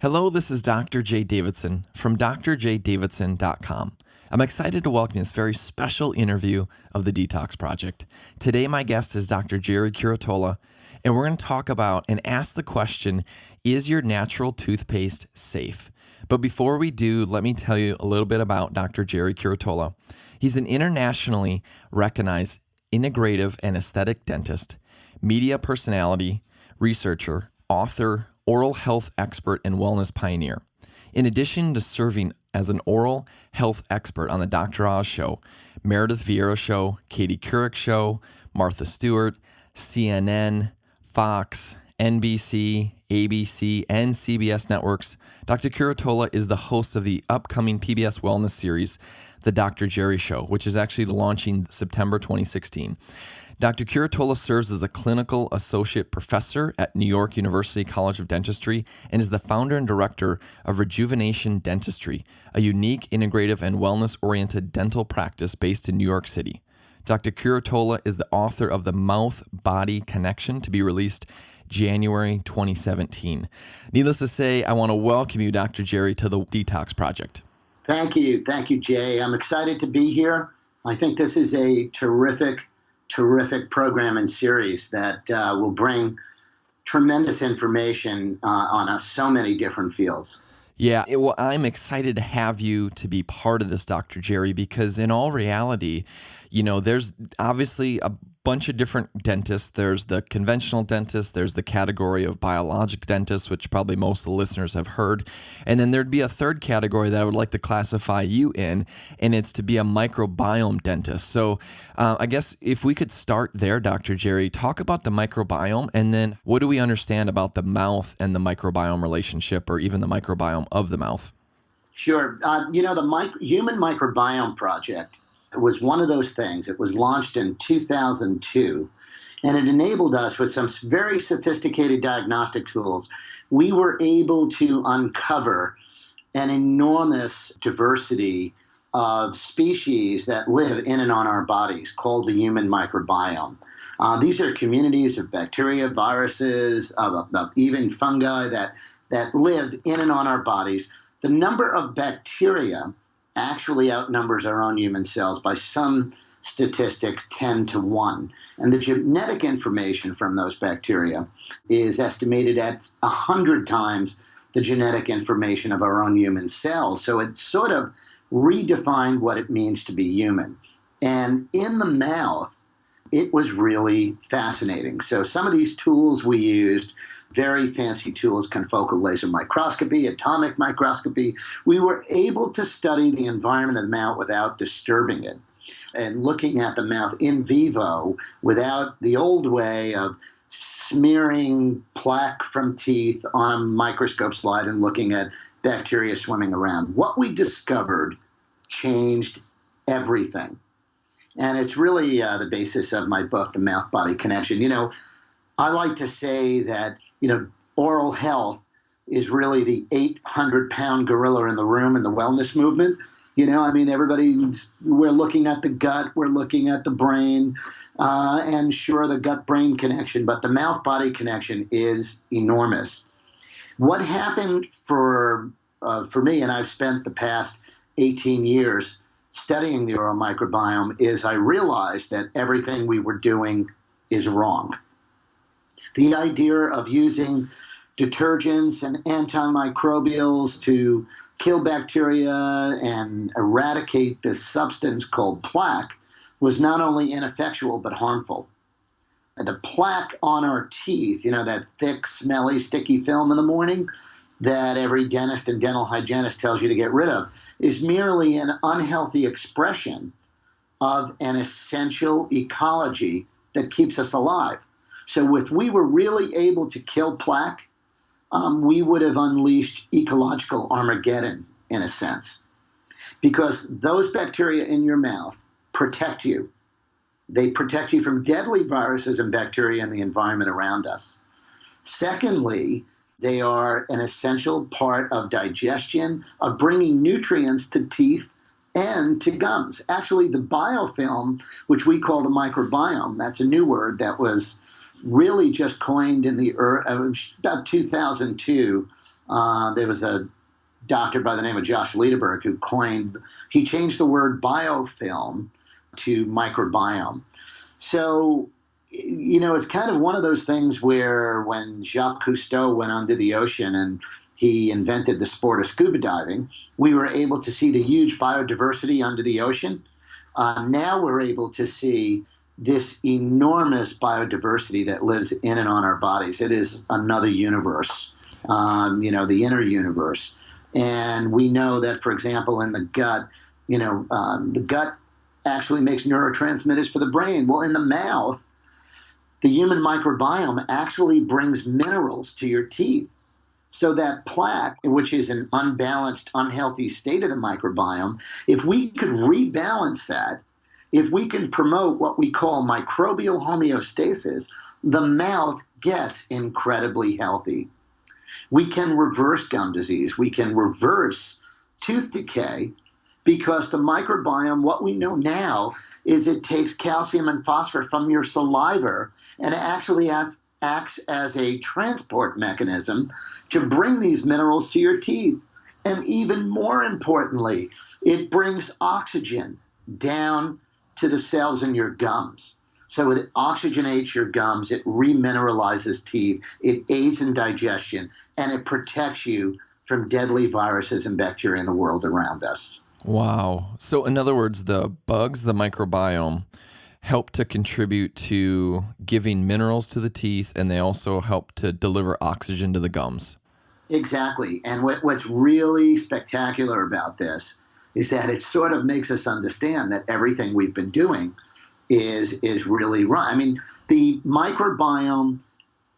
Hello, this is Dr. J. Davidson from drjdavidson.com. I'm excited to welcome this very special interview of the Detox Project. Today, my guest is Dr. Gerry Curatola, and we're going to talk about and ask the question, is your natural toothpaste safe? But before we do, let me tell you a little bit about Dr. Gerry Curatola. He's an internationally recognized integrative and aesthetic dentist, media personality, researcher, author, oral health expert, and wellness pioneer. In addition to serving as an oral health expert on the Dr. Oz Show, Meredith Vieira Show, Katie Couric Show, Martha Stewart, CNN, Fox, NBC, ABC, and CBS networks, Dr. Curatola is the host of the upcoming PBS wellness series, The Dr. Gerry Show, which is actually launching September 2016. Dr. Curatola serves as a clinical associate professor at New York University College of Dentistry and is the founder and director of Rejuvenation Dentistry, a unique, integrative, and wellness-oriented dental practice based in New York City. Dr. Curatola is the author of The Mouth-Body Connection, to be released January 2017. Needless to say, I want to welcome you, Dr. Gerry, to the Detox Project. Thank you. Thank you, Jay. I'm excited to be here. I think this is a terrific program and series that will bring tremendous information on so many different fields. Yeah, well, I'm excited to have you to be part of this, Dr. Gerry, because in all reality, there's obviously a bunch of different dentists. There's the conventional dentist, there's the category of biologic dentists, which probably most of the listeners have heard. And then there'd be a third category that I would like to classify you in, and it's to be a microbiome dentist. So I guess if we could start there, Dr. Gerry, talk about the microbiome, and then what do we understand about the mouth and the microbiome relationship, or even the microbiome of the mouth? Sure. The Human Microbiome Project was one of those things. It was launched in 2002, and it enabled us with some very sophisticated diagnostic tools. We were able to uncover an enormous diversity of species that live in and on our bodies, called the human microbiome. These are communities of bacteria, viruses, of even fungi that live in and on our bodies. The number of bacteria actually outnumbers our own human cells by some statistics 10 to 1. And the genetic information from those bacteria is estimated at 100 times the genetic information of our own human cells. So it sort of redefined what it means to be human. And in the mouth, it was really fascinating. So some of these tools we used, very fancy tools, confocal laser microscopy, atomic microscopy. We were able to study the environment of the mouth without disturbing it, and looking at the mouth in vivo without the old way of smearing plaque from teeth on a microscope slide and looking at bacteria swimming around. What we discovered changed everything. And it's really the basis of my book, The Mouth-Body Connection. I like to say that, oral health is really the 800-pound gorilla in the room in the wellness movement. We're looking at the gut, we're looking at the brain, and sure, the gut-brain connection, but the mouth-body connection is enormous. What happened for me, and I've spent the past 18 years studying the oral microbiome, is I realized that everything we were doing is wrong. The idea of using detergents and antimicrobials to kill bacteria and eradicate this substance called plaque was not only ineffectual but harmful. The plaque on our teeth, that thick, smelly, sticky film in the morning that every dentist and dental hygienist tells you to get rid of, is merely an unhealthy expression of an essential ecology that keeps us alive. So if we were really able to kill plaque, we would have unleashed ecological Armageddon, in a sense, because those bacteria in your mouth protect you. They protect you from deadly viruses and bacteria in the environment around us. Secondly, they are an essential part of digestion, of bringing nutrients to teeth and to gums. Actually, the biofilm, which we call the microbiome, that's a new word that was really just coined in about 2002 There was a doctor by the name of Josh Lederberg who he changed the word biofilm to microbiome. So, it's kind of one of those things where when Jacques Cousteau went under the ocean and he invented the sport of scuba diving, we were able to see the huge biodiversity under the ocean. Now we're able to see this enormous biodiversity that lives in and on our bodies. It is another universe, the inner universe. And we know that, for example, in the gut, the gut actually makes neurotransmitters for the brain. Well, in the mouth, the human microbiome actually brings minerals to your teeth. So that plaque, which is an unbalanced, unhealthy state of the microbiome, if we could rebalance that, if we can promote what we call microbial homeostasis, the mouth gets incredibly healthy. We can reverse gum disease. We can reverse tooth decay because the microbiome, what we know now, is it takes calcium and phosphorus from your saliva and it actually acts as a transport mechanism to bring these minerals to your teeth. And even more importantly, it brings oxygen down to the cells in your gums. So it oxygenates your gums, it remineralizes teeth, it aids in digestion, and it protects you from deadly viruses and bacteria in the world around us. Wow. So in other words, the bugs, the microbiome, help to contribute to giving minerals to the teeth, and they also help to deliver oxygen to the gums. Exactly. And what's really spectacular about this is that it sort of makes us understand that everything we've been doing is really right. I mean, the microbiome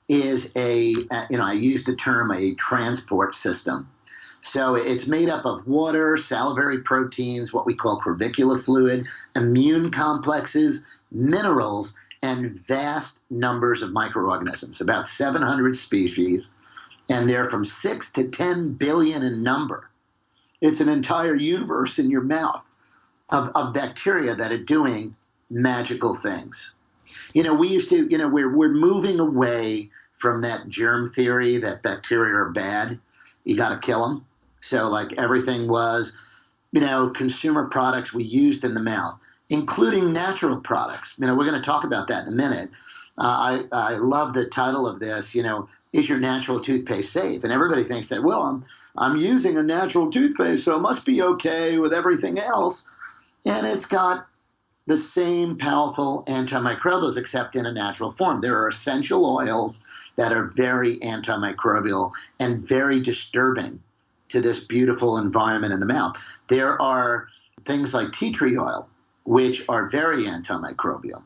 is I use the term a transport system. So it's made up of water, salivary proteins, what we call corvicular fluid, immune complexes, minerals, and vast numbers of microorganisms, about 700 species, and they're from 6 to 10 billion in number. It's an entire universe in your mouth of bacteria that are doing magical things. We used to, we're moving away from that germ theory that bacteria are bad. You got to kill them. So like everything was, consumer products we used in the mouth, including natural products. We're going to talk about that in a minute. I love the title of this, is your natural toothpaste safe? And everybody thinks that, well, I'm using a natural toothpaste, so it must be okay with everything else. And it's got the same powerful antimicrobials, except in a natural form. There are essential oils that are very antimicrobial and very disturbing to this beautiful environment in the mouth. There are things like tea tree oil, which are very antimicrobial.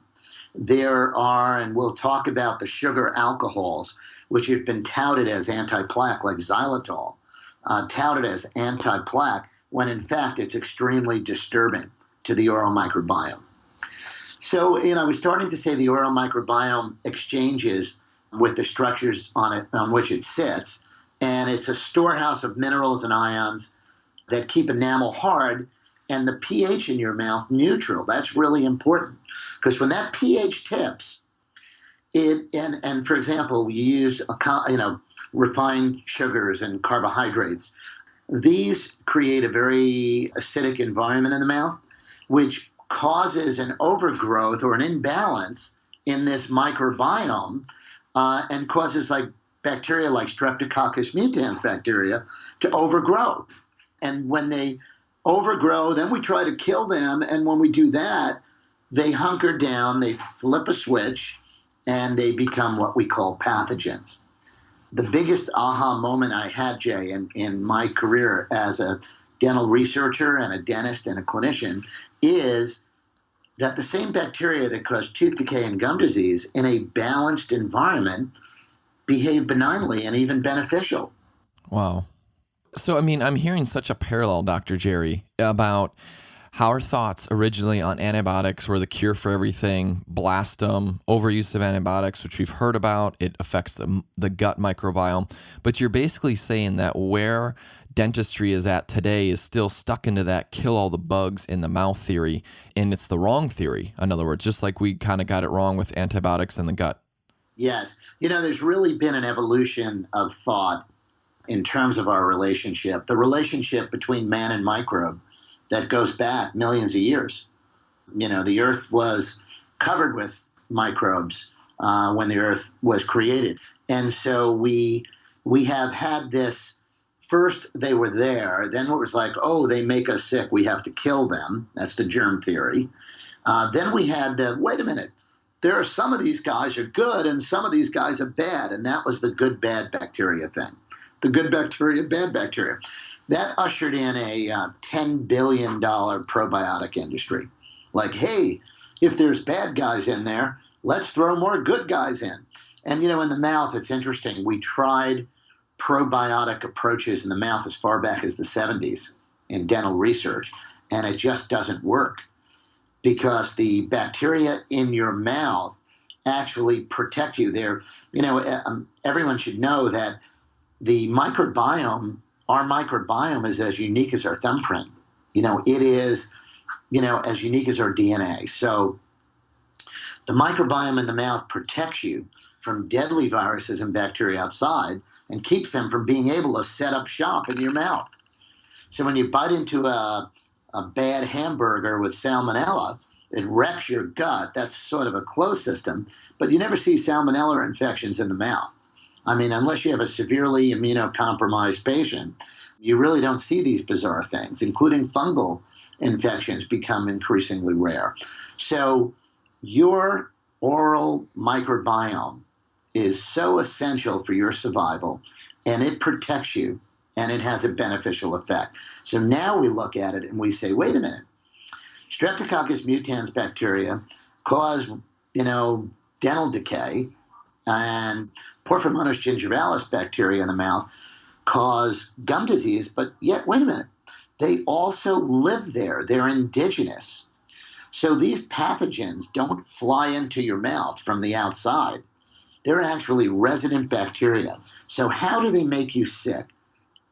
There are, and we'll talk about the sugar alcohols, which have been touted as anti-plaque, like xylitol, touted as anti-plaque, when in fact it's extremely disturbing to the oral microbiome. So, I was starting to say the oral microbiome exchanges with the structures on which it sits, and it's a storehouse of minerals and ions that keep enamel hard and the pH in your mouth neutral. That's really important because when that pH tips, and for example, you use refined sugars and carbohydrates. These create a very acidic environment in the mouth, which causes an overgrowth or an imbalance in this microbiome and causes bacteria like Streptococcus mutans bacteria to overgrow. And when they overgrow, then we try to kill them. And when we do that, they hunker down, they flip a switch, and they become what we call pathogens. The biggest aha moment I had, Jay, in my career as a dental researcher and a dentist and a clinician is that the same bacteria that cause tooth decay and gum disease in a balanced environment behave benignly and even beneficial. Wow. So, I'm hearing such a parallel, Dr. Gerry, about how our thoughts originally on antibiotics were the cure for everything, blast them, overuse of antibiotics, which we've heard about, it affects the gut microbiome. But you're basically saying that where dentistry is at today is still stuck into that kill all the bugs in the mouth theory, and it's the wrong theory. In other words, just like we kind of got it wrong with antibiotics in the gut. Yes. There's really been an evolution of thought in terms of our relationship, the relationship between man and microbe that goes back millions of years. The earth was covered with microbes when the earth was created. And so we have had this. First, they were there. Then it was like, oh, they make us sick. We have to kill them. That's the germ theory. Then we had wait a minute. There are some of these guys are good and some of these guys are bad. And that was the good, bad bacteria thing. The good bacteria, bad bacteria. That ushered in a $10 billion probiotic industry. Like, hey, if there's bad guys in there, let's throw more good guys in. And, in the mouth, it's interesting. We tried probiotic approaches in the mouth as far back as the 70s in dental research, and it just doesn't work because the bacteria in your mouth actually protect you. Everyone should know that the microbiome, our microbiome is as unique as our thumbprint. It is, as unique as our DNA. So the microbiome in the mouth protects you from deadly viruses and bacteria outside and keeps them from being able to set up shop in your mouth. So when you bite into a bad hamburger with salmonella, it wrecks your gut. That's sort of a closed system, but you never see salmonella infections in the mouth. I mean, unless you have a severely immunocompromised patient, you really don't see these bizarre things, including fungal infections become increasingly rare. So your oral microbiome is so essential for your survival, and it protects you, and it has a beneficial effect. So now we look at it and we say, wait a minute, Streptococcus mutans bacteria cause, dental decay, and Porphyromonas gingivalis bacteria in the mouth cause gum disease, but yet, wait a minute, they also live there. They're indigenous. So these pathogens don't fly into your mouth from the outside. They're actually resident bacteria. So how do they make you sick?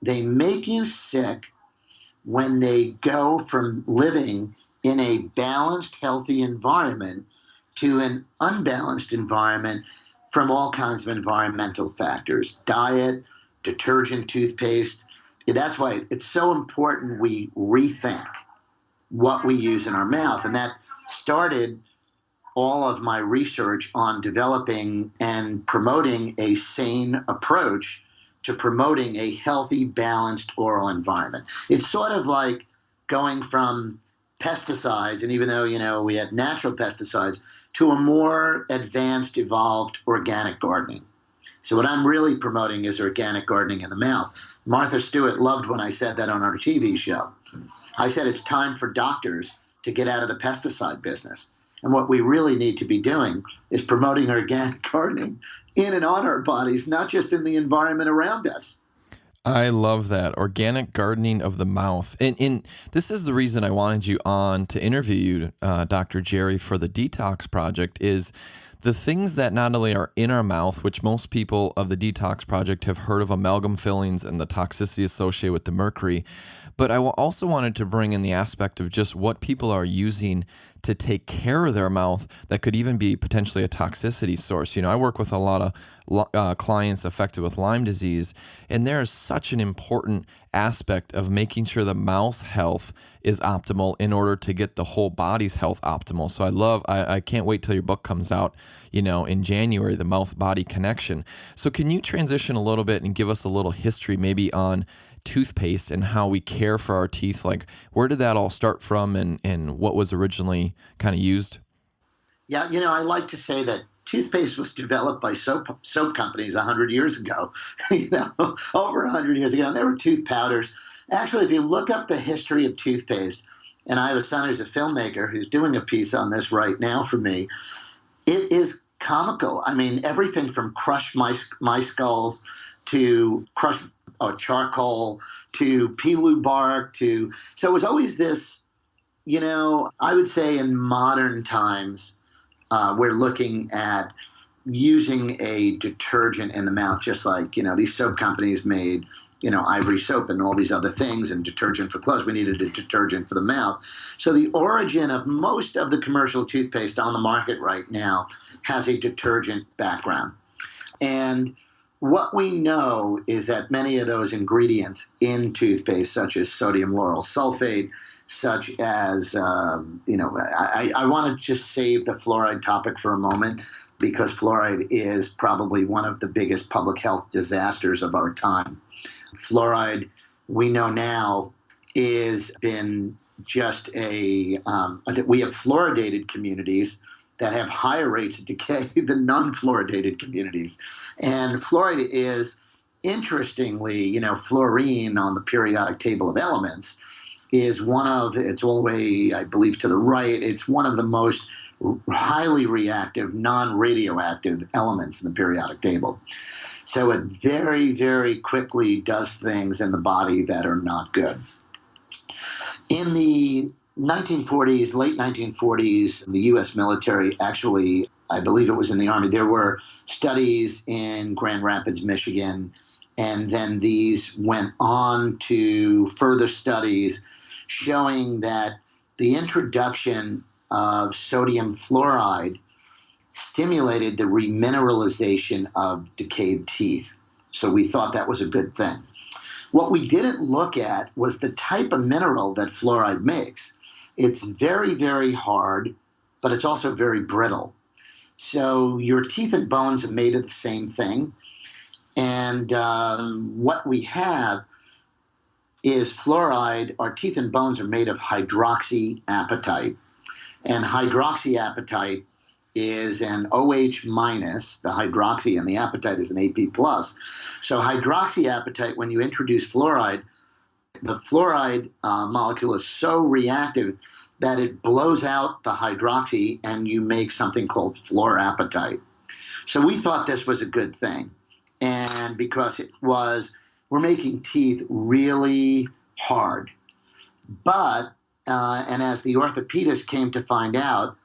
They make you sick when they go from living in a balanced, healthy environment to an unbalanced environment from all kinds of environmental factors, diet, detergent, toothpaste. That's why it's so important we rethink what we use in our mouth. And that started all of my research on developing and promoting a sane approach to promoting a healthy, balanced oral environment. It's sort of like going from pesticides, and even though, we had natural pesticides, to a more advanced, evolved organic gardening. So what I'm really promoting is organic gardening in the mouth. Martha Stewart loved when I said that on our TV show. I said it's time for doctors to get out of the pesticide business. And what we really need to be doing is promoting organic gardening in and on our bodies, not just in the environment around us. I love that. Organic gardening of the mouth. And this is the reason I wanted you on to interview you, Dr. Gerry, for the Detox Project, is the things that not only are in our mouth, which most people of the Detox Project have heard of amalgam fillings and the toxicity associated with the mercury, but I also wanted to bring in the aspect of just what people are using to take care of their mouth that could even be potentially a toxicity source. I work with a lot of clients affected with Lyme disease, and there is such an important aspect of making sure the mouth's health is optimal in order to get the whole body's health optimal. So I can't wait till your book comes out, in January, The Mouth-Body Connection. So can you transition a little bit and give us a little history maybe on toothpaste and how we care for our teeth? Like, where did that all start from and what was originally kind of used? Yeah, I like to say that toothpaste was developed by soap companies 100 years ago, over 100 years ago. And there were tooth powders. Actually, if you look up the history of toothpaste, and I have a son who's a filmmaker who's doing a piece on this right now for me, it is comical. I mean, everything from crushed mice skulls to crushed charcoal to pilu bark so it was always this, I would say in modern times, we're looking at using a detergent in the mouth, just like, these soap companies made, Ivory soap and all these other things and detergent for clothes. We needed a detergent for the mouth. So the origin of most of the commercial toothpaste on the market right now has a detergent background. And what we know is that many of those ingredients in toothpaste, such as sodium lauryl sulfate, such as, I want to just save the fluoride topic for a moment because fluoride is probably one of the biggest public health disasters of our time. Fluoride, we know now, is been just we have fluoridated communities that have higher rates of decay than non-fluoridated communities. And fluoride is, interestingly, fluorine on the periodic table of elements is it's all the way, I believe, to the right. It's one of the most highly reactive, non-radioactive elements in the periodic table. So it very, very quickly does things in the body that are not good. In the 1940s, late 1940s, the U.S. military, actually, I believe it was in the Army, there were studies in Grand Rapids, Michigan, and then these went on to further studies showing that the introduction of sodium fluoride stimulated the remineralization of decayed teeth. So we thought that was a good thing. What we didn't look at was the type of mineral that fluoride makes. It's very, very hard, but it's also very brittle. So your teeth and bones are made of the same thing. And what we have is fluoride. Our teeth and bones are made of hydroxyapatite. And hydroxyapatite is an OH minus, the hydroxy, and the apatite is an AP plus. So hydroxyapatite, when you introduce fluoride, the fluoride molecule is so reactive that it blows out the hydroxy and you make something called fluorapatite. So we thought this was a good thing. And because we're making teeth really hard. But, and as the orthopedists came to find out,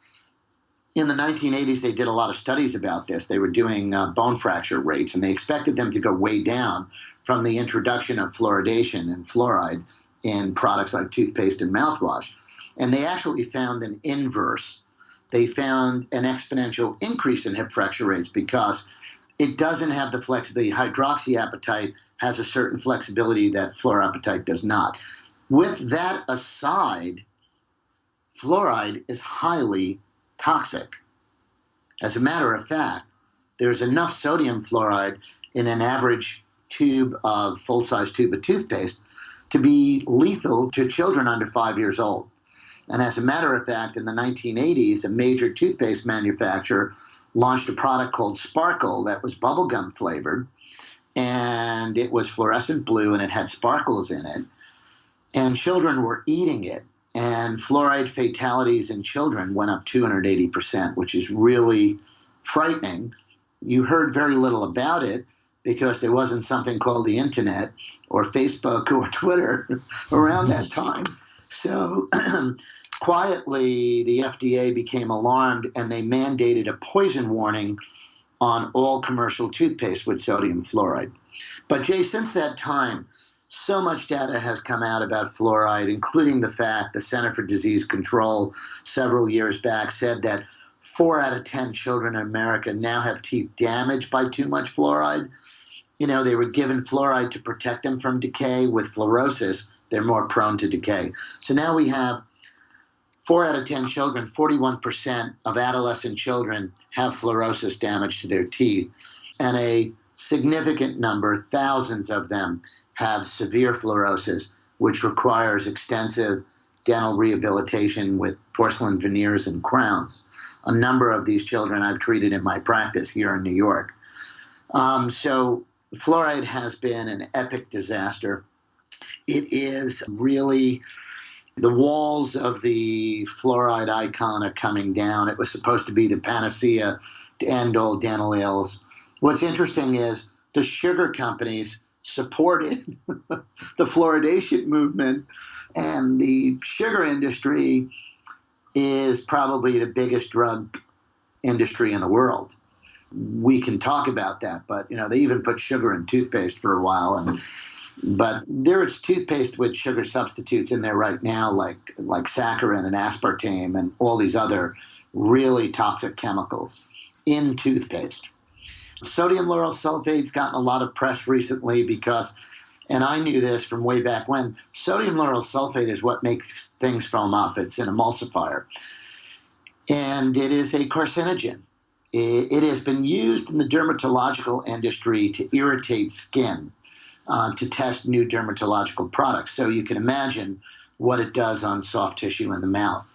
in the 1980s, they did a lot of studies about this. They were doing bone fracture rates, and they expected them to go way down from the introduction of fluoridation and fluoride in products like toothpaste and mouthwash. And they actually found an inverse. They found an exponential increase in hip fracture rates because it doesn't have the flexibility. Hydroxyapatite has a certain flexibility that fluorapatite does not. With that aside, fluoride is highly toxic. As a matter of fact, there's enough sodium fluoride in an average full-size tube of toothpaste to be lethal to children under 5 years old. And as a matter of fact, in the 1980s, a major toothpaste manufacturer launched a product called Sparkle that was bubblegum flavored, and it was fluorescent blue and it had sparkles in it, and children were eating it. And fluoride fatalities in children went up 280%, which is really frightening. You heard very little about it because there wasn't something called the internet or Facebook or Twitter around that time. So quietly, the FDA became alarmed and they mandated a poison warning on all commercial toothpaste with sodium fluoride. But Jay, since that time, so much data has come out about fluoride, including the fact the Center for Disease Control several years back said that 4 out of 10 children in America now have teeth damaged by too much fluoride. They were given fluoride to protect them from decay. With fluorosis, they're more prone to decay. So now we have 4 out of 10 children, 41% of adolescent children have fluorosis damage to their teeth. And a significant number, thousands of them, have severe fluorosis, which requires extensive dental rehabilitation with porcelain veneers and crowns. A number of these children I've treated in my practice here in New York. So fluoride has been an epic disaster. It is really, the walls of the fluoride icon are coming down. It was supposed to be the panacea to end all dental ills. What's interesting is the sugar companies supported the fluoridation movement, and the sugar industry is probably the biggest drug industry in the world. We can talk about that, but they even put sugar in toothpaste for a while, but there's toothpaste with sugar substitutes in there right now, like saccharin and aspartame and all these other really toxic chemicals in toothpaste. Sodium lauryl sulfate's gotten a lot of press recently because, and I knew this from way back when, sodium lauryl sulfate is what makes things foam up. It's an emulsifier. And it is a carcinogen. It has been used in the dermatological industry to irritate skin, to test new dermatological products. So you can imagine what it does on soft tissue in the mouth.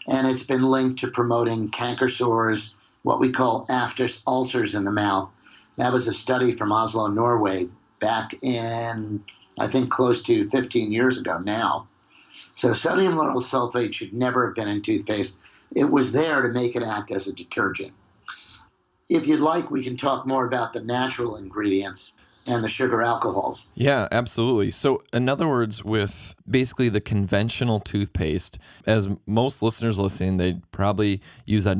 And it's been linked to promoting canker sores, what we call after ulcers in the mouth. That was a study from Oslo, Norway, back in, I think, close to 15 years ago now. So sodium lauryl sulfate should never have been in toothpaste. It was there to make it act as a detergent. If you'd like, we can talk more about the natural ingredients and the sugar alcohols. Yeah, absolutely. So in other words, with basically the conventional toothpaste, as most listeners listening, they probably use a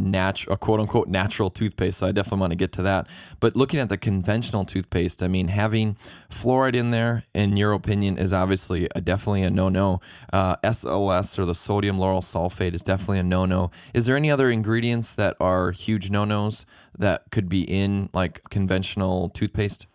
quote unquote natural toothpaste. So I definitely want to get to that. But looking at the conventional toothpaste, I mean, having fluoride in there, in your opinion, is obviously definitely a no-no. SLS, or the sodium lauryl sulfate, is definitely a no-no. Is there any other ingredients that are huge no-nos that could be in like conventional toothpaste?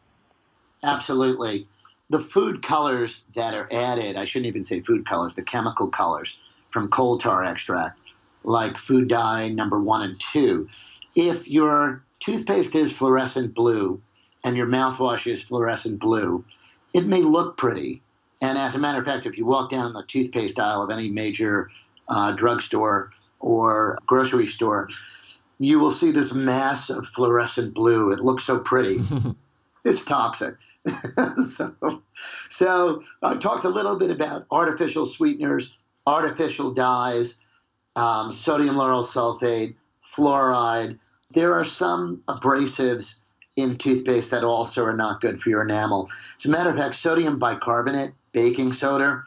Absolutely. The food colors that are added, I shouldn't even say food colors, the chemical colors from coal tar extract, like food dye number 1 and 2. If your toothpaste is fluorescent blue and your mouthwash is fluorescent blue, it may look pretty. And as a matter of fact, if you walk down the toothpaste aisle of any major drugstore or grocery store, you will see this mass of fluorescent blue. It looks so pretty. It's toxic. so I talked a little bit about artificial sweeteners, artificial dyes, sodium lauryl sulfate, fluoride. There are some abrasives in toothpaste that also are not good for your enamel. As a matter of fact, sodium bicarbonate, baking soda,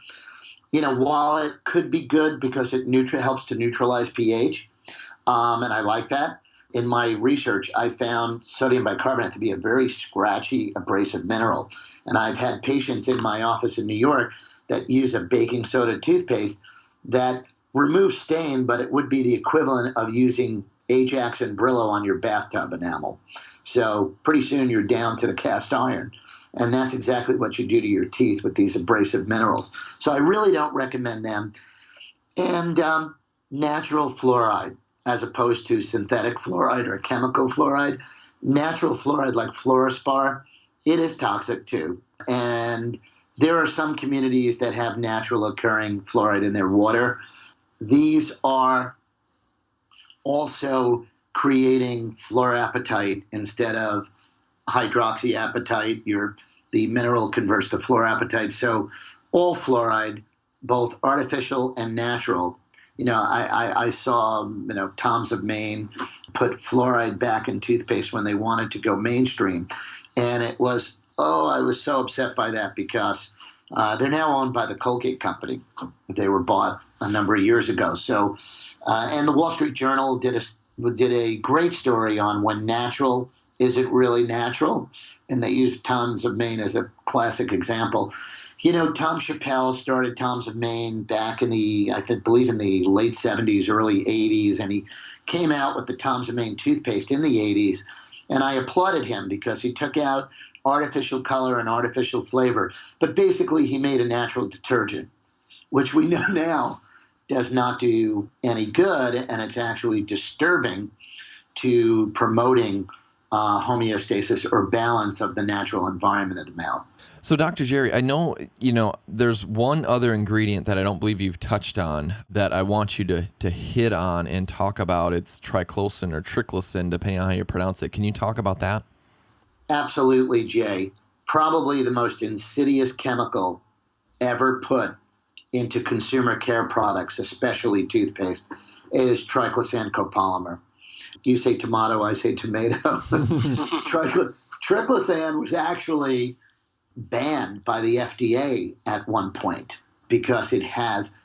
while it could be good because it helps to neutralize pH, and I like that. In my research, I found sodium bicarbonate to be a very scratchy, abrasive mineral. And I've had patients in my office in New York that use a baking soda toothpaste that removes stain, but it would be the equivalent of using Ajax and Brillo on your bathtub enamel. So pretty soon you're down to the cast iron. And that's exactly what you do to your teeth with these abrasive minerals. So I really don't recommend them. And natural fluoride, as opposed to synthetic fluoride or chemical fluoride. Natural fluoride, like fluorospar, it is toxic too. And there are some communities that have natural occurring fluoride in their water. These are also creating fluorapatite instead of hydroxyapatite. The mineral converts to fluorapatite. So all fluoride, both artificial and natural. I saw, Tom's of Maine put fluoride back in toothpaste when they wanted to go mainstream. And it was, I was so upset by that because they're now owned by the Colgate Company. They were bought a number of years ago. So, and the Wall Street Journal did a great story on when natural isn't really natural. And they used Tom's of Maine as a classic example. Tom Chappelle started Tom's of Maine back in believe in the late 70s, early 80s, and he came out with the Tom's of Maine toothpaste in the 80s. And I applauded him because he took out artificial color and artificial flavor. But basically, he made a natural detergent, which we know now does not do any good, and it's actually disturbing to promoting homeostasis or balance of the natural environment of the mouth. So, Dr. Gerry, I know, there's one other ingredient that I don't believe you've touched on that I want you to hit on and talk about. It's triclosan or triclosan, depending on how you pronounce it. Can you talk about that? Absolutely, Jay. Probably the most insidious chemical ever put into consumer care products, especially toothpaste, is triclosan copolymer. You say tomato, I say tomato. Triclosan was actually banned by the FDA at one point because it has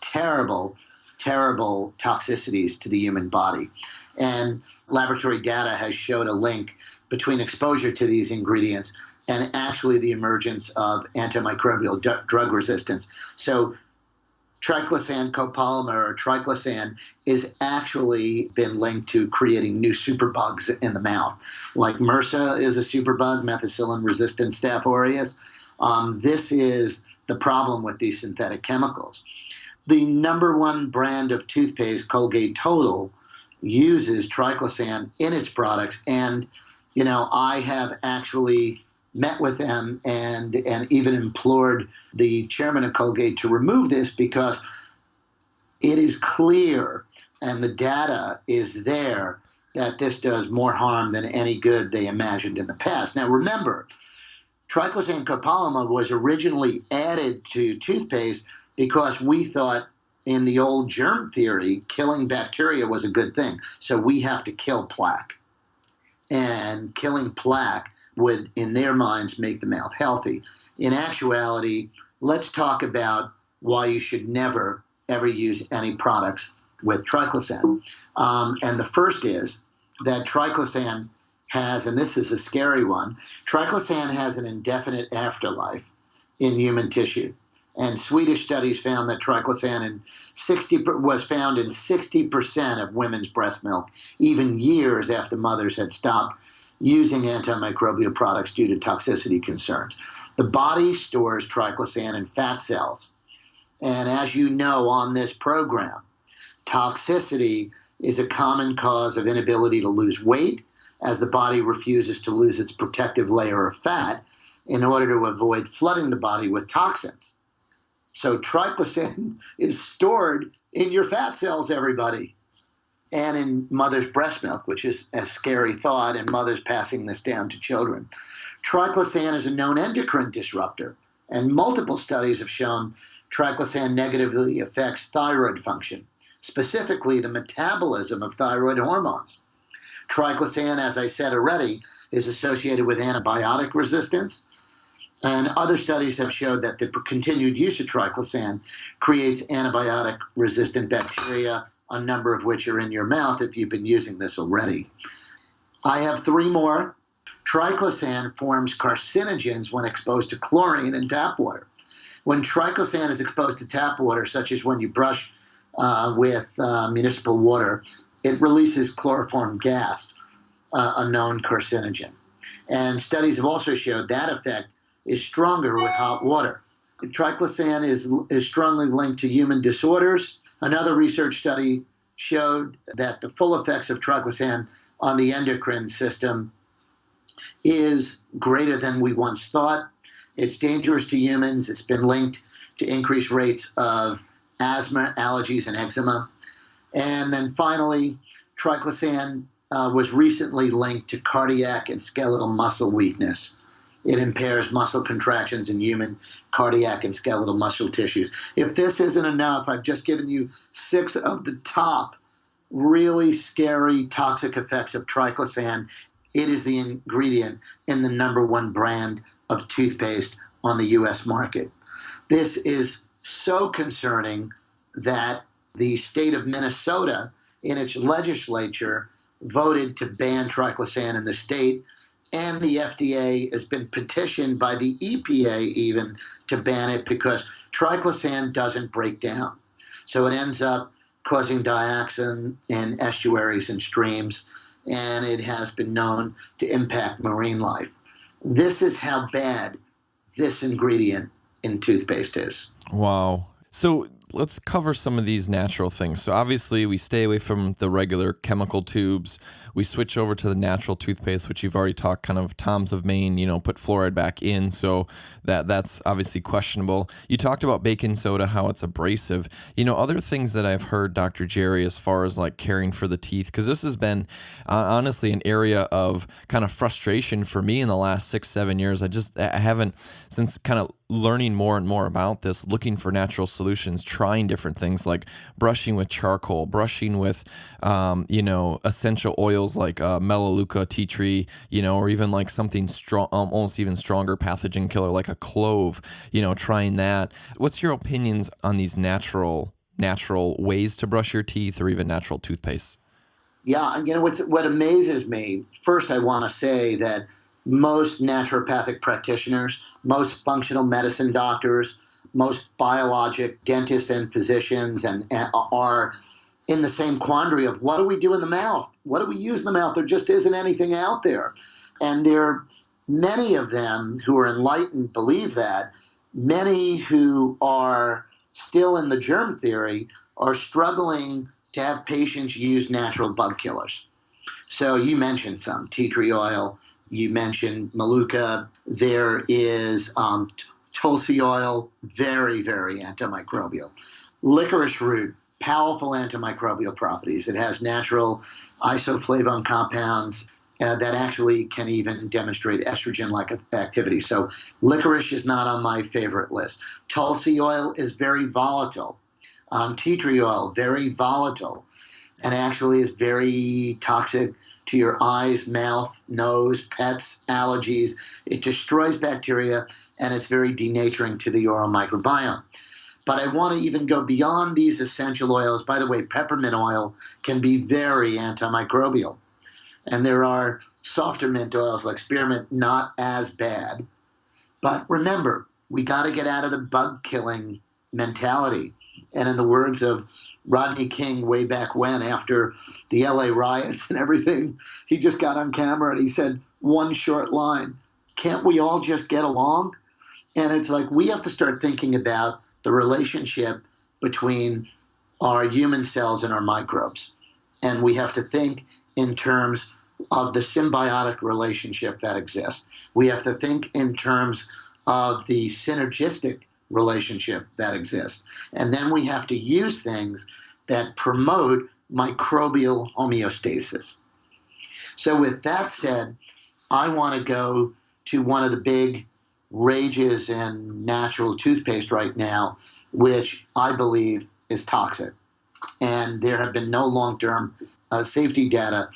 terrible, terrible toxicities to the human body. And laboratory data has showed a link between exposure to these ingredients and actually the emergence of antimicrobial drug resistance. So Triclosan copolymer or triclosan is actually been linked to creating new superbugs in the mouth. Like MRSA is a superbug, methicillin-resistant Staph aureus. This is the problem with these synthetic chemicals. The number one brand of toothpaste, Colgate Total, uses triclosan in its products. And, I have actually met with them and even implored the chairman of Colgate to remove this because it is clear and the data is there that this does more harm than any good they imagined in the past. Now, remember, triclosan copolymer was originally added to toothpaste because we thought in the old germ theory, killing bacteria was a good thing. So we have to kill plaque. And killing plaque would, in their minds, make the mouth healthy. In actuality, let's talk about why you should never, ever use any products with triclosan. And the first is that triclosan has, and this is a scary one, triclosan has an indefinite afterlife in human tissue. And Swedish studies found that triclosan was found in 60% of women's breast milk, even years after mothers had stopped using antimicrobial products due to toxicity concerns. The body stores triclosan in fat cells. And as you know on this program, toxicity is a common cause of inability to lose weight, as the body refuses to lose its protective layer of fat in order to avoid flooding the body with toxins. So triclosan is stored in your fat cells, everybody, and in mother's breast milk, which is a scary thought, and mothers passing this down to children. Triclosan is a known endocrine disruptor, and multiple studies have shown triclosan negatively affects thyroid function, specifically the metabolism of thyroid hormones. Triclosan, as I said already, is associated with antibiotic resistance. And other studies have showed that the continued use of triclosan creates antibiotic-resistant bacteria, a number of which are in your mouth if you've been using this already. I have three more. Triclosan forms carcinogens when exposed to chlorine in tap water. When triclosan is exposed to tap water, such as when you brush with municipal water, it releases chloroform gas, a known carcinogen. And studies have also showed that effect is stronger with hot water. Triclosan is strongly linked to human disorders. Another research study showed that the full effects of triclosan on the endocrine system is greater than we once thought. It's dangerous to humans. It's been linked to increased rates of asthma, allergies, and eczema. And then finally, triclosan was recently linked to cardiac and skeletal muscle weakness. It impairs muscle contractions in human cardiac and skeletal muscle tissues. If this isn't enough, I've just given you 6 of the top really scary toxic effects of triclosan. It is the ingredient in the number one brand of toothpaste on the U.S. market. This is so concerning that the state of Minnesota, in its legislature, voted to ban triclosan in the state. And the FDA has been petitioned by the EPA even to ban it because triclosan doesn't break down. So it ends up causing dioxin in estuaries and streams, and it has been known to impact marine life. This is how bad this ingredient in toothpaste is. Wow. So let's cover some of these natural things. So obviously we stay away from the regular chemical tubes. We switch over to the natural toothpaste, which you've already talked kind of Tom's of Maine, put fluoride back in. So that's obviously questionable. You talked about baking soda, how it's abrasive. Other things that I've heard, Dr. Gerry, as far as like caring for the teeth, because this has been honestly an area of kind of frustration for me in the last 6-7 years. I haven't, since kind of learning more and more about this, looking for natural solutions, trying different things like brushing with charcoal, brushing with, essential oils like Melaleuca tea tree, or even like something strong, almost even stronger pathogen killer like a clove, trying that. What's your opinions on these natural ways to brush your teeth or even natural toothpaste? Yeah, what amazes me, first I want to say that most naturopathic practitioners, most functional medicine doctors, most biologic dentists and physicians and are in the same quandary of what do we do in the mouth? What do we use in the mouth? There just isn't anything out there. And there are many of them who are enlightened believe that. Many who are still in the germ theory are struggling to have patients use natural bug killers. So you mentioned some, tea tree oil, you mentioned manuka, there is tulsi oil, very, very antimicrobial. Licorice root, powerful antimicrobial properties. It has natural isoflavone compounds that actually can even demonstrate estrogen-like activity. So licorice is not on my favorite list. Tulsi oil is very volatile. Tea tree oil, very volatile, and actually is very toxic to your eyes, mouth, nose, pets, allergies. It destroys bacteria, and it's very denaturing to the oral microbiome. But I want to even go beyond these essential oils. By the way, peppermint oil can be very antimicrobial. And there are softer mint oils like spearmint, not as bad. But remember, we got to get out of the bug killing mentality. And in the words of Rodney King way back when, after the LA riots and everything, he just got on camera and he said one short line, can't we all just get along? And it's like we have to start thinking about the relationship between our human cells and our microbes. And we have to think in terms of the symbiotic relationship that exists. We have to think in terms of the synergistic relationship that exists. And then we have to use things that promote microbial homeostasis. So with that said, I want to go to one of the big rages in natural toothpaste right now, which I believe is toxic. And there have been no long-term safety data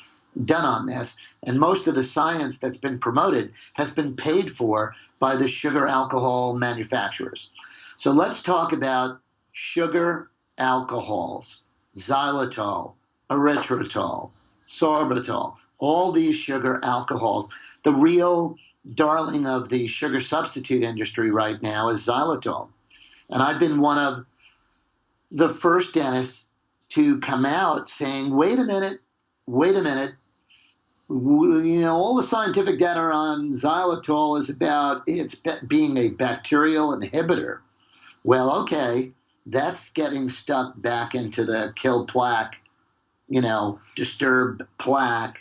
done on this. And most of the science that's been promoted has been paid for by the sugar alcohol manufacturers. So let's talk about sugar alcohols, xylitol, erythritol, sorbitol, all these sugar alcohols. The real darling of the sugar substitute industry right now is xylitol. And I've been one of the first dentists to come out saying, wait a minute, all the scientific data on xylitol is about it's being a bacterial inhibitor. Well, okay, that's getting stuck back into the kill plaque, disturb plaque,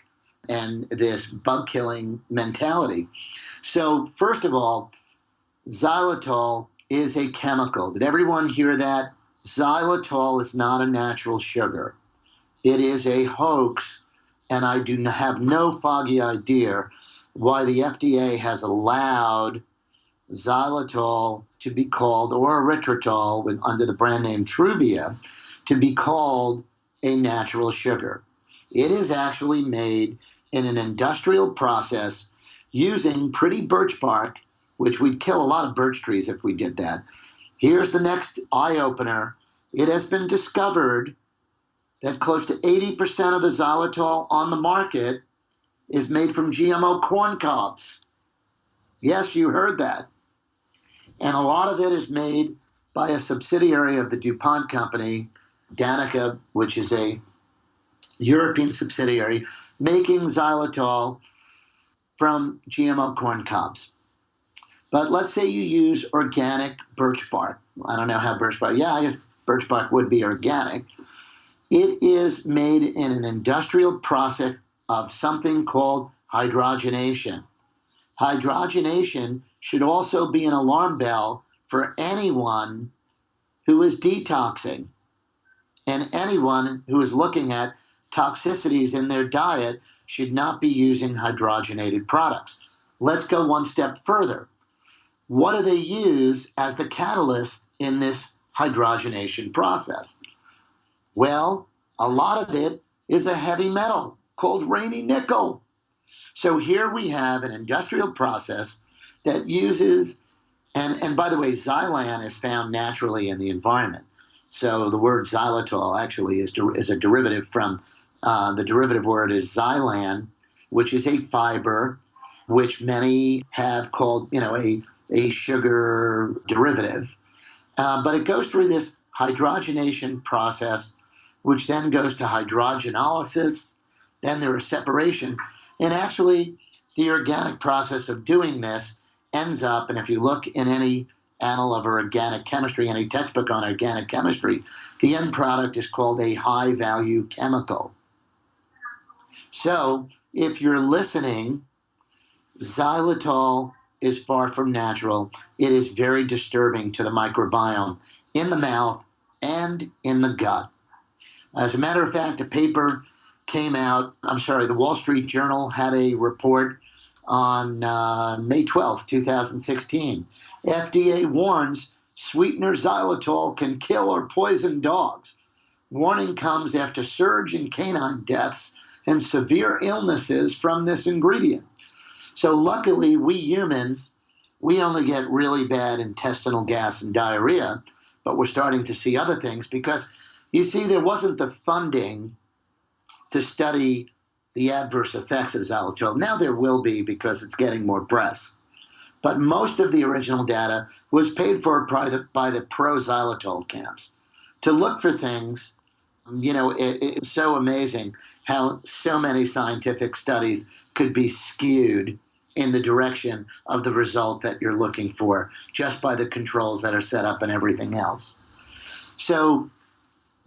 and this bug killing mentality. So first of all, xylitol is a chemical. Did everyone hear that? Xylitol is not a natural sugar. It is a hoax, and I do have no foggy idea why the FDA has allowed xylitol to be called, or erythritol under the brand name Truvia, to be called a natural sugar. It is actually made in an industrial process using pretty birch bark, which we'd kill a lot of birch trees if we did that. Here's the next eye-opener. It has been discovered that close to 80% of the xylitol on the market is made from GMO corn cobs. Yes, you heard that. And a lot of it is made by a subsidiary of the DuPont company, Danica, which is a European subsidiary, making xylitol from GMO corn cobs. But let's say you use organic birch bark. I don't know how birch bark, I guess birch bark would be organic. It is made in an industrial process of something called hydrogenation. Hydrogenation should also be an alarm bell for anyone who is detoxing and anyone who is looking at toxicities in their diet should not be using hydrogenated products. Let's go one step further. What do they use as the catalyst in this hydrogenation process? Well, a lot of it is a heavy metal called Raney nickel. So here we have an industrial process that uses, and by the way, xylan is found naturally in the environment. So the word xylitol actually is a derivative from, the derivative word is xylan, which is a fiber, which many have called, a sugar derivative. But it goes through this hydrogenation process, which then goes to hydrogenolysis. Then there are separations. And actually, the organic process of doing this ends up, and if you look in any annal of organic chemistry, any textbook on organic chemistry, the end product is called a high-value chemical. So if you're listening, xylitol is far from natural. It is very disturbing to the microbiome in the mouth and in the gut. As a matter of fact, a paper came out, the Wall Street Journal had a report on May 12th, 2016. FDA warns sweetener xylitol can kill or poison dogs. Warning comes after surge in canine deaths and severe illnesses from this ingredient. So luckily, we humans, we only get really bad intestinal gas and diarrhea, but we're starting to see other things because, you see, there wasn't the funding to study the adverse effects of xylitol. Now there will be because it's getting more press. But most of the original data was paid for by the pro-xylitol camps to look for things. It's so amazing how so many scientific studies could be skewed in the direction of the result that you're looking for just by the controls that are set up and everything else. So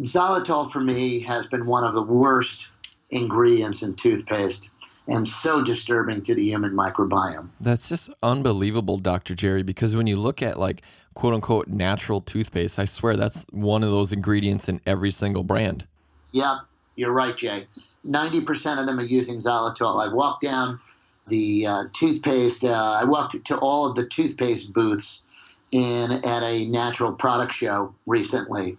xylitol for me has been one of the worst ingredients in toothpaste and so disturbing to the human microbiome. That's just unbelievable, Dr. Gerry, because when you look at like quote unquote natural toothpaste, I swear that's one of those ingredients in every single brand. Yeah, you're right, Jay. 90% of them are using xylitol. I walked down the toothpaste, I walked to all of the toothpaste booths at a natural product show recently,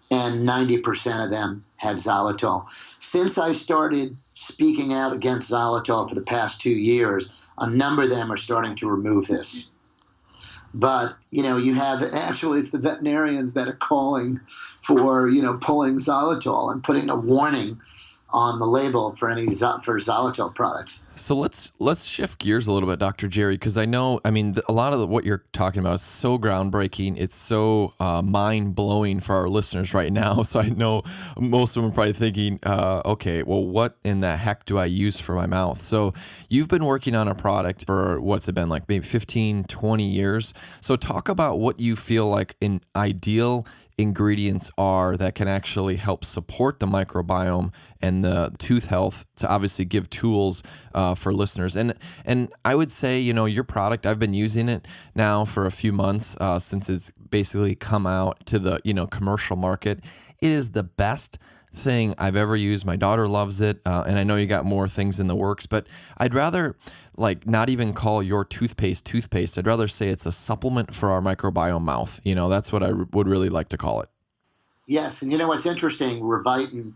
and 90% of them had xylitol. Since I started speaking out against xylitol for the past 2 years, a number of them are starting to remove this. But, you have, actually, it's the veterinarians that are calling for, pulling xylitol and putting a warning on the label for xylitol products. So let's shift gears a little bit, Dr. Gerry, because a lot of what you're talking about is so groundbreaking. It's so mind-blowing for our listeners right now. So I know most of them are probably thinking, okay, well, what in the heck do I use for my mouth? So you've been working on a product for, what's it been, like maybe 15, 20 years. So talk about what you feel like an ideal ingredients are that can actually help support the microbiome and the tooth health to obviously give tools for listeners. And I would say, your product, I've been using it now for a few months since it's basically come out to the, commercial market. It is the best thing I've ever used. My daughter loves it. And I know you got more things in the works, but I'd rather not even call your toothpaste. I'd rather say it's a supplement for our microbiome mouth. That's what I would really like to call it. Yes. And what's interesting, Revitin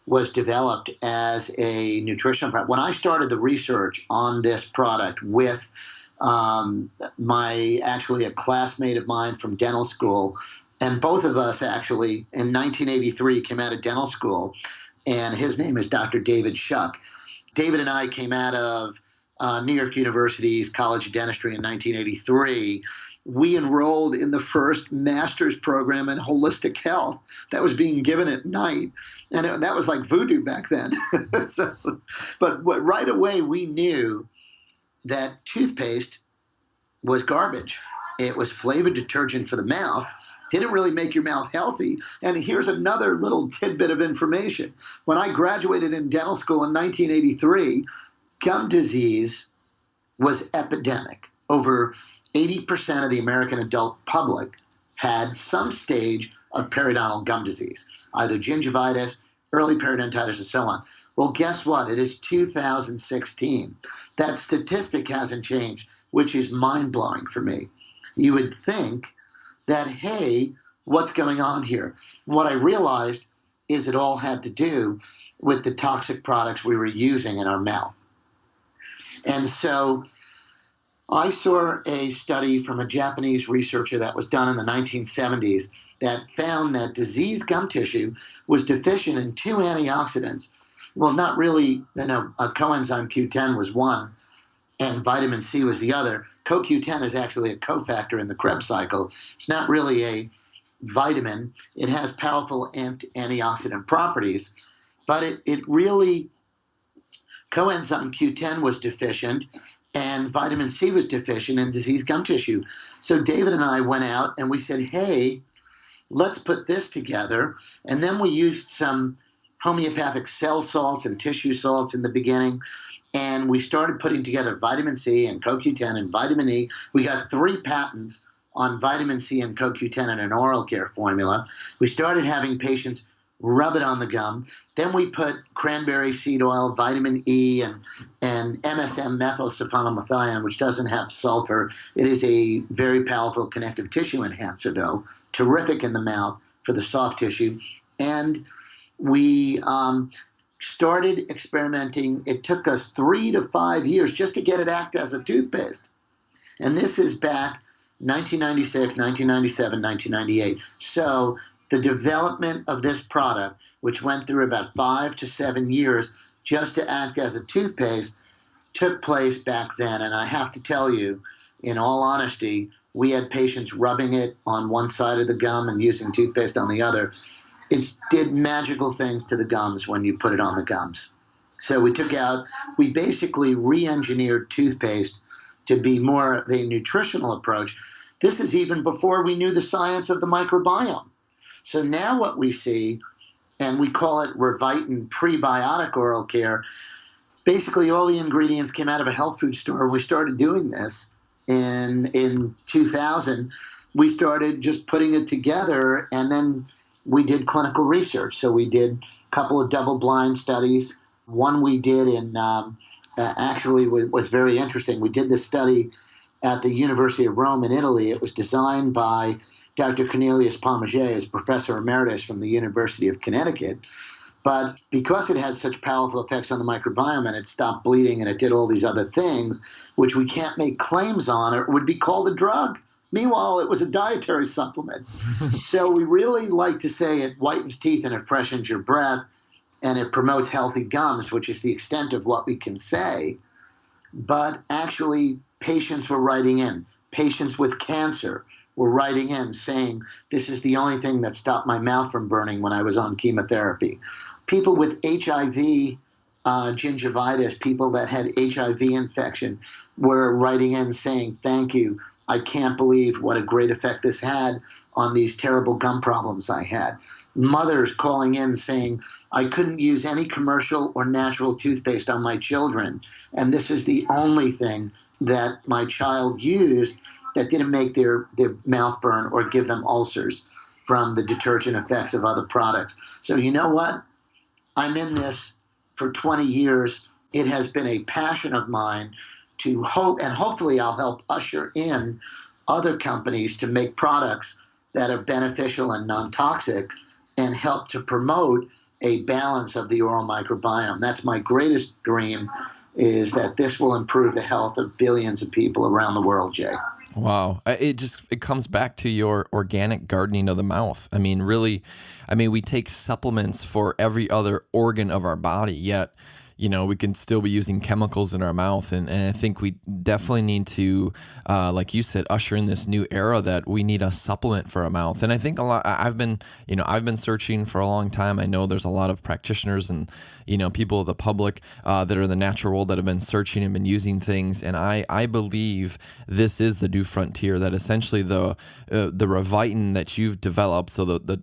was developed as a nutritional product. When I started the research on this product with a classmate of mine from dental school, and both of us actually in 1983 came out of dental school, and his name is Dr. David Shuck. David and I came out of New York University's College of Dentistry in 1983. We enrolled in the first master's program in holistic health that was being given at night. And that was like voodoo back then. But right away, we knew that toothpaste was garbage. It was flavored detergent for the mouth. Didn't really make your mouth healthy. And here's another little tidbit of information. When I graduated in dental school in 1983, gum disease was epidemic. Over 80% of the American adult public had some stage of periodontal gum disease, either gingivitis, early periodontitis, and so on. Well, guess what? It is 2016. That statistic hasn't changed, which is mind-blowing for me. You would think that, hey, what's going on here? What I realized is it all had to do with the toxic products we were using in our mouth. And so I saw a study from a Japanese researcher that was done in the 1970s that found that diseased gum tissue was deficient in two antioxidants. Well, not really, coenzyme Q10 was one, and vitamin C was the other. CoQ10 is actually a cofactor in the Krebs cycle. It's not really a vitamin. It has powerful antioxidant properties, but it really, coenzyme Q10 was deficient and vitamin C was deficient in diseased gum tissue. So David and I went out and we said, hey, let's put this together. And then we used some homeopathic cell salts and tissue salts in the beginning. And we started putting together vitamin C and CoQ10 and vitamin E. We got 3 patents on vitamin C and CoQ10 in an oral care formula. We started having patients rub it on the gum. Then we put cranberry seed oil, vitamin E, and MSM methylsulfonamide, which doesn't have sulfur. It is a very powerful connective tissue enhancer, though. Terrific in the mouth for the soft tissue. And we started experimenting. It took us 3 to 5 years just to get it act as a toothpaste. And this is back 1996, 1997, 1998. So the development of this product, which went through about 5 to 7 years just to act as a toothpaste, took place back then. And I have to tell you, in all honesty, we had patients rubbing it on one side of the gum and using toothpaste on the other. It did magical things to the gums when you put it on the gums. So we basically re-engineered toothpaste to be more of a nutritional approach. This is even before we knew the science of the microbiome. So now what we see, and we call it Revitin prebiotic oral care, basically all the ingredients came out of a health food store. We started doing this in 2000. We started just putting it together, and then we did clinical research. So we did a couple of double-blind studies. One we did actually was very interesting. We did this study at the University of Rome in Italy. It was designed by Dr. Cornelius Palmagé, as professor emeritus from the University of Connecticut. But because it had such powerful effects on the microbiome and it stopped bleeding and it did all these other things, which we can't make claims on, or it would be called a drug. Meanwhile, it was a dietary supplement. So we really like to say it whitens teeth and it freshens your breath and it promotes healthy gums, which is the extent of what we can say. But actually, patients were writing in. Patients with cancer were writing in saying, this is the only thing that stopped my mouth from burning when I was on chemotherapy. People with HIV, gingivitis, people that had HIV infection were writing in saying, thank you. I can't believe what a great effect this had on these terrible gum problems I had. Mothers calling in saying, I couldn't use any commercial or natural toothpaste on my children, and this is the only thing that my child used that didn't make their mouth burn or give them ulcers from the detergent effects of other products. So you know what? I'm in this for 20 years. It has been a passion of mine to hope, and hopefully I'll help usher in other companies to make products that are beneficial and non-toxic and help to promote a balance of the oral microbiome. That's my greatest dream, is that this will improve the health of billions of people around the world, Jay. Wow. It comes back to your organic gardening of the mouth. I mean, really, we take supplements for every other organ of our body, yet, we can still be using chemicals in our mouth. And I think we definitely need to, like you said, usher in this new era that we need a supplement for our mouth. And I think I've been searching for a long time. I know there's a lot of practitioners and, people of the public that are in the natural world that have been searching and been using things. And I believe this is the new frontier, that essentially the Revitin that you've developed, so the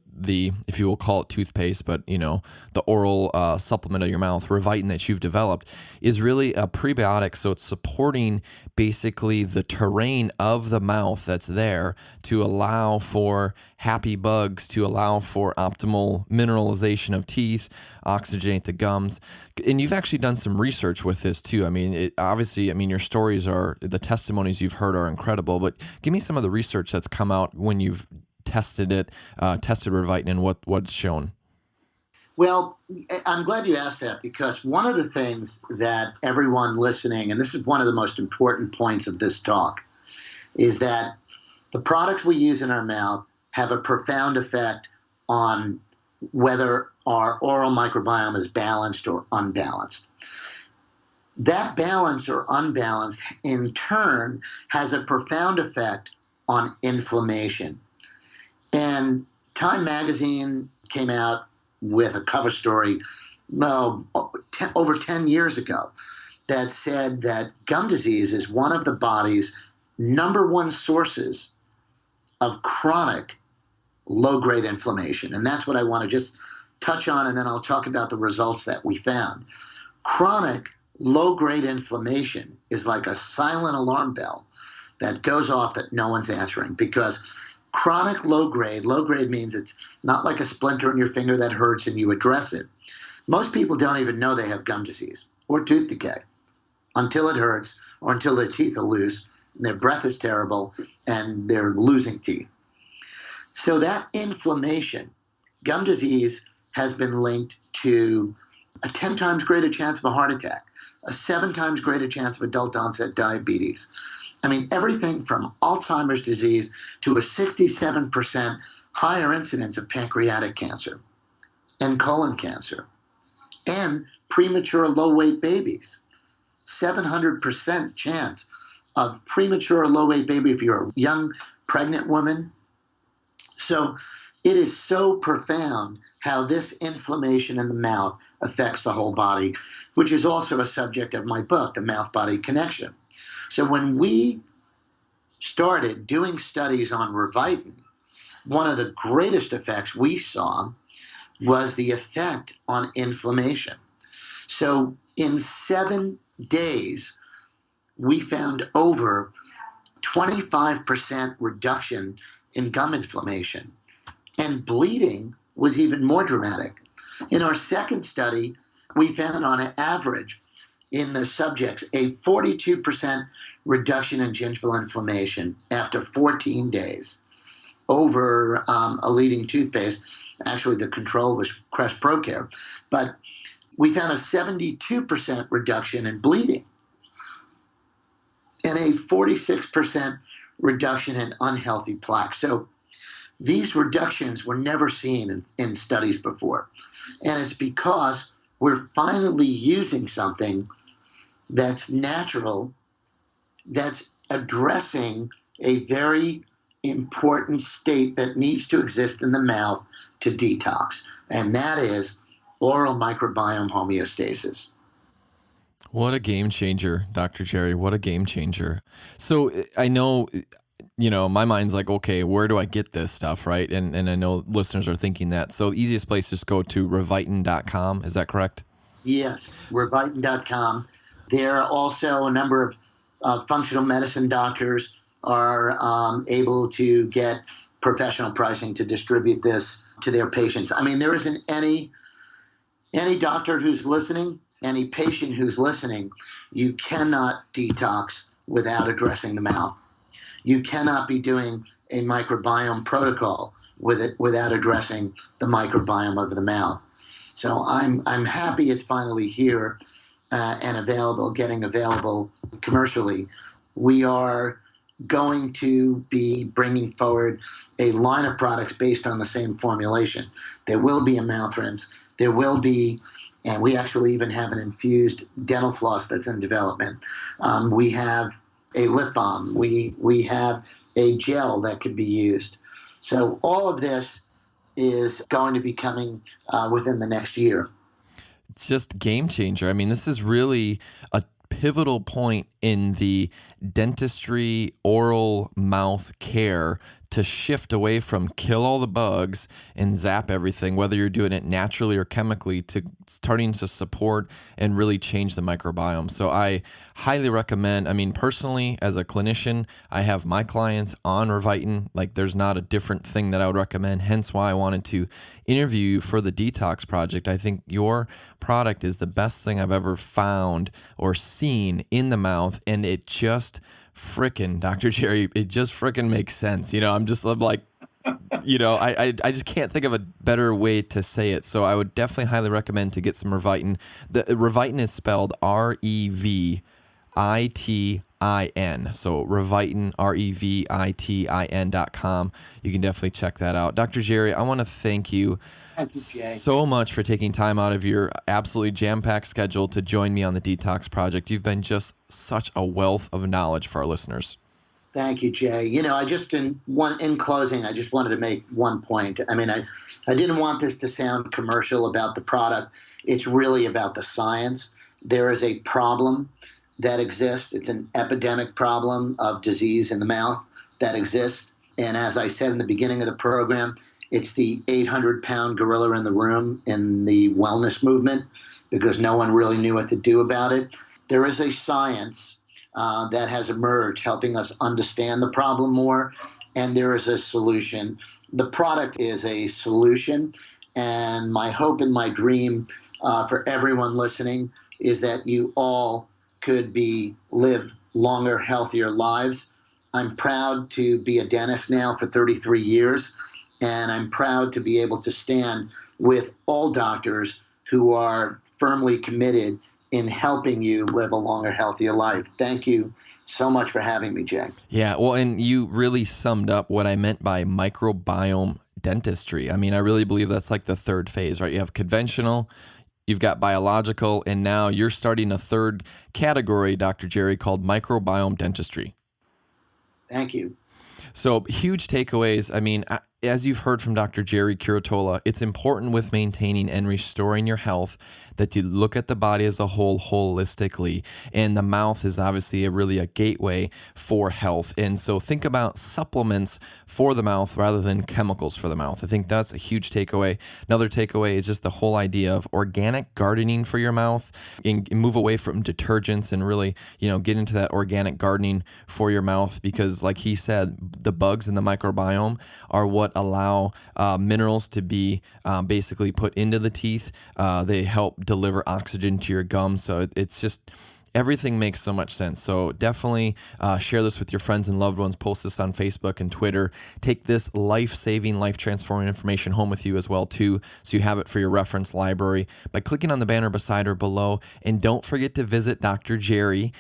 if you will call it toothpaste, but the oral supplement of your mouth, Revitin that you've developed, is really a prebiotic. So it's supporting basically the terrain of the mouth that's there to allow for happy bugs, to allow for optimal mineralization of teeth, oxygenate the gums. And you've actually done some research with this too. Your stories the testimonies you've heard are incredible, but give me some of the research that's come out when you've tested Revitin and what's shown. Well, I'm glad you asked that, because one of the things that everyone listening, and this is one of the most important points of this talk, is that the products we use in our mouth have a profound effect on whether our oral microbiome is balanced or unbalanced. That balance or unbalanced in turn has a profound effect on inflammation. And Time magazine came out with a cover story over 10 years ago that said that gum disease is one of the body's number one sources of chronic low-grade inflammation. And that's what I want to just touch on, and then I'll talk about the results that we found. Chronic low-grade inflammation is like a silent alarm bell that goes off that no one's answering, because chronic low-grade means it's not like a splinter in your finger that hurts and you address it. Most people don't even know they have gum disease or tooth decay until it hurts or until their teeth are loose and their breath is terrible and they're losing teeth. So that inflammation, gum disease has been linked to a 10 times greater chance of a heart attack, a 7 times greater chance of adult onset diabetes. I mean, everything from Alzheimer's disease to a 67% higher incidence of pancreatic cancer and colon cancer and premature low-weight babies. 700% chance of premature low-weight baby if you're a young pregnant woman. So it is so profound how this inflammation in the mouth affects the whole body, which is also a subject of my book, The Mouth-Body Connection. So when we started doing studies on Revitin, one of the greatest effects we saw was the effect on inflammation. So in 7 days, we found over 25% reduction in gum inflammation. And bleeding was even more dramatic. In our second study, we found on an average in the subjects a 42% reduction in gingival inflammation after 14 days over a leading toothpaste. Actually, the control was Crest ProCare. But we found a 72% reduction in bleeding and a 46% reduction in unhealthy plaque. So these reductions were never seen in studies before. And it's because we're finally using something that's natural, that's addressing a very important state that needs to exist in the mouth to detox. And that is oral microbiome homeostasis. What a game changer, Dr. Gerry. What a game changer. So I know, my mind's like, okay, where do I get this stuff, right? And I know listeners are thinking that. So the easiest place is go to revitin.com. Is that correct? Yes, revitin.com. There are also a number of functional medicine doctors are able to get professional pricing to distribute this to their patients. I mean, there isn't any doctor who's listening, any patient who's listening, you cannot detox without addressing the mouth. You cannot be doing a microbiome protocol without addressing the microbiome of the mouth. So I'm happy it's finally here and getting available commercially. We are going to be bringing forward a line of products based on the same formulation. There will be a mouth rinse. There will be, and we actually even have an infused dental floss that's in development. We have a lip balm. We have a gel that could be used. So all of this is going to be coming within the next year. It's just game changer. I mean, this is really a pivotal point in the dentistry oral mouth care to shift away from kill all the bugs and zap everything, whether you're doing it naturally or chemically, to starting to support and really change the microbiome. So I highly recommend, personally, as a clinician, I have my clients on Revitin. Like, there's not a different thing that I would recommend, hence why I wanted to interview you for the Detox Project. I think your product is the best thing I've ever found or seen in the mouth, and it just frickin', Dr. Gerry, it just frickin' makes sense. I'm like, I just can't think of a better way to say it. So I would definitely highly recommend to get some Revitin. The Revitin is spelled REVITIN. So Revitin, REVITIN.com. You can definitely check that out. Dr. Gerry, I want to thank you so much for taking time out of your absolutely jam-packed schedule to join me on the Detox Project. You've been just such a wealth of knowledge for our listeners. Thank you, Jay. I just in closing, I just wanted to make one point. I mean, I didn't want this to sound commercial about the product. It's really about the science. There is a problem that exists. It's an epidemic problem of disease in the mouth that exists. And as I said in the beginning of the program, it's the 800-pound gorilla in the room in the wellness movement because no one really knew what to do about it. There is a science that has emerged helping us understand the problem more, and there is a solution. The product is a solution, and my hope and my dream for everyone listening is that you all could live longer, healthier lives. I'm proud to be a dentist now for 33 years, and I'm proud to be able to stand with all doctors who are firmly committed in helping you live a longer, healthier life. Thank you so much for having me, Jay. Yeah, well, and you really summed up what I meant by microbiome dentistry. I mean, I really believe that's like the third phase, right? You have conventional, you've got biological, and now you're starting a third category, Dr. Gerry, called microbiome dentistry. Thank you. So huge takeaways. I mean, as you've heard from Dr. Gerry Curatola, it's important with maintaining and restoring your health that you look at the body as a whole holistically. And the mouth is obviously really a gateway for health. And so think about supplements for the mouth rather than chemicals for the mouth. I think that's a huge takeaway. Another takeaway is just the whole idea of organic gardening for your mouth and move away from detergents and really, get into that organic gardening for your mouth because like he said, the bugs in the microbiome are what allow minerals to be basically put into the teeth. They help deliver oxygen to your gums. So it's just everything makes so much sense. So definitely share this with your friends and loved ones. Post this on Facebook and Twitter. Take this life-saving, life-transforming information home with you as well too, so you have it for your reference library by clicking on the banner beside or below. And don't forget to visit Dr. Gerry.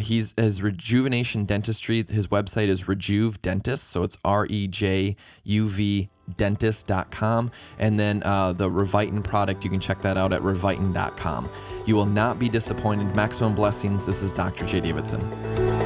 He's his Rejuvenation Dentistry. His website is Rejuve Dentist. So it's REJUV dentist.com, and then the Revitin product, you can check that out at revitin.com. You will not be disappointed. Maximum blessings. This is Dr. J. Davidson.